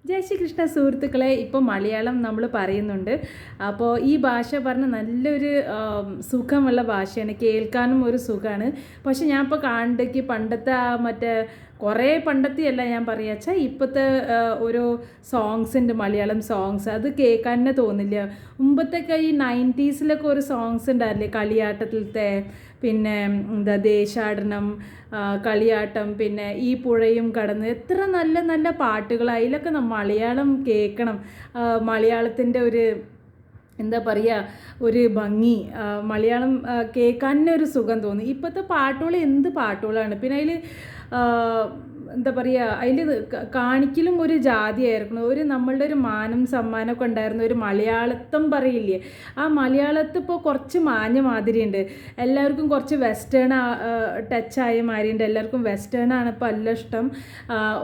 ജയ് ശ്രീ കൃഷ്ണ സുഹൃത്തുക്കളെ, ഇപ്പോൾ മലയാളം നമ്മൾ പറയുന്നുണ്ട്. അപ്പോൾ ഈ ഭാഷ പറഞ്ഞ നല്ലൊരു സുഖമുള്ള ഭാഷയാണ്, കേൾക്കാനും ഒരു സുഖമാണ്. പക്ഷെ ഞാൻ ഇപ്പോൾ കാണേണ്ടക്ക് പണ്ടത്തെ മറ്റേ കുറേ പണ്ടത്തെയല്ല ഞാൻ പറയാച്ചാൽ ഇപ്പോഴത്തെ ഓരോ സോങ്സ് ഉണ്ട്, മലയാളം സോങ്സ്, അത് കേൾക്കാൻ തന്നെ തോന്നില്ല. മുമ്പത്തൊക്കെ ഈ 90s ഒരു സോങ്സ് ഉണ്ടായിരുന്നില്ലേ, കളിയാട്ടത്തിലത്തെ, പിന്നെ എന്താ ദേശാടനം, കളിയാട്ടം, പിന്നെ ഈ പുഴയും കടന്ന്, എത്ര നല്ല നല്ല പാട്ടുകൾ. അതിലൊക്കെ മലയാളം കേൾക്കണം. മലയാളത്തിൻ്റെ ഒരു എന്താ പറയുക, ഒരു ഭംഗി, മലയാളം കേൾക്കാൻ തന്നെ ഒരു സുഖം തോന്നി. ഇപ്പോഴത്തെ പാട്ടുകൾ എന്ത് പാട്ടുകളാണ്. പിന്നെ അതിൽ എന്താ പറയുക, അതിൽ കാണിക്കലും ഒരു ജാതിയായിരിക്കണം. ഒരു നമ്മളുടെ ഒരു മാനം സമ്മാനമൊക്കെ ഉണ്ടായിരുന്ന ഒരു മലയാളത്വം പറയില്ലേ, ആ മലയാളത്തിൽ ഇപ്പോൾ കുറച്ച് മാഞ്ഞ മാതിരിയുണ്ട്. എല്ലാവർക്കും കുറച്ച് വെസ്റ്റേൺ ടച്ചായ മാതിരിയുണ്ട്. എല്ലാവർക്കും വെസ്റ്റേൺ ആണ് ഇപ്പോൾ എല്ലാം ഇഷ്ടം.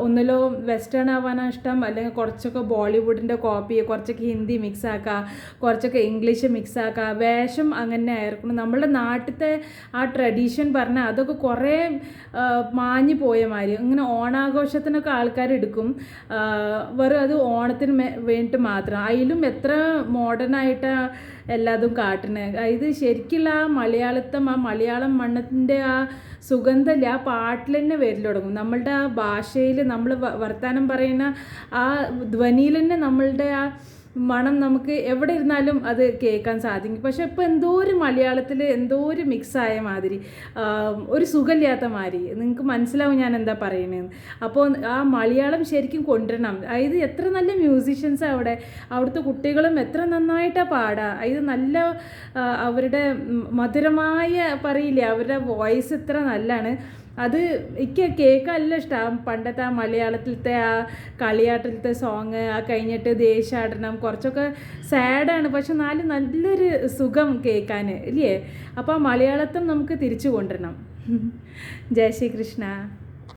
ഒന്നിലോ വെസ്റ്റേൺ ആവാനാണ് ഇഷ്ടം, അല്ലെങ്കിൽ കുറച്ചൊക്കെ ബോളിവുഡിൻ്റെ കോപ്പി, കുറച്ചൊക്കെ ഹിന്ദി മിക്സ് ആക്കുക, കുറച്ചൊക്കെ ഇംഗ്ലീഷ് മിക്സ് ആക്കുക, വേഷം അങ്ങനെ ആയിരിക്കണം. നമ്മളുടെ നാട്ടിലത്തെ ആ ട്രഡീഷൻ പറഞ്ഞാൽ അതൊക്കെ കുറേ മാഞ്ഞു പോയ മാതിരി. ഇങ്ങനെ ഓണാഘോഷത്തിനൊക്കെ ആൾക്കാർ എടുക്കും, വെറും അത് ഓണത്തിന് വേണ്ടിയിട്ട് മാത്രം. അതിലും എത്ര മോഡേണായിട്ട് എല്ലാതും കാട്ടുന്നത്. ഇത് ശരിക്കുള്ള ആ മലയാളത്വം, ആ മലയാളം മണ്ണത്തിൻ്റെ ആ സുഗന്ധമില്ല, ആ പാട്ടിൽ തന്നെ വരൽ തുടങ്ങും. നമ്മളുടെ ആ ഭാഷയിൽ നമ്മൾ വർത്താനം പറയുന്ന ആ ധ്വനിയിൽ തന്നെ നമ്മളുടെ ആ മണം നമുക്ക് എവിടെ ഇരുന്നാലും അത് കേൾക്കാൻ സാധിക്കും. പക്ഷെ ഇപ്പോൾ എന്തോ ഒരു മലയാളത്തിൽ എന്തോ ഒരു മിക്സായ മാതിരി, ഒരു സുഖമില്ലാത്ത മാതിരി. നിങ്ങൾക്ക് മനസ്സിലാവും ഞാൻ എന്താ പറയണതെന്ന്. അപ്പോൾ ആ മലയാളം ശരിക്കും കൊണ്ടുവരണം. അതായത് എത്ര നല്ല മ്യൂസീഷ്യൻസ് അവിടുത്തെ കുട്ടികളും എത്ര നന്നായിട്ടാണ് പാടുക. ഇത് നല്ല അവരുടെ മധുരമായ പറയില്ലേ, അവരുടെ വോയിസ് എത്ര നല്ലതാണ്. അത് എനിക്ക് കേൾക്കാനല്ല ഇഷ്ടമാണ്. പണ്ടത്തെ ആ മലയാളത്തിലത്തെ ആ കളിയാട്ടത്തിലത്തെ സോങ്, ആ കഴിഞ്ഞിട്ട് ദേശാടനം കുറച്ചൊക്കെ സാഡാണ്, പക്ഷെ നല്ലൊരു സുഖം കേൾക്കാൻ ഇല്ലേ. അപ്പോൾ ആ മലയാളത്വം നമുക്ക് തിരിച്ചു കൊണ്ടുവരണം. ജയ് ശ്രീ കൃഷ്ണ.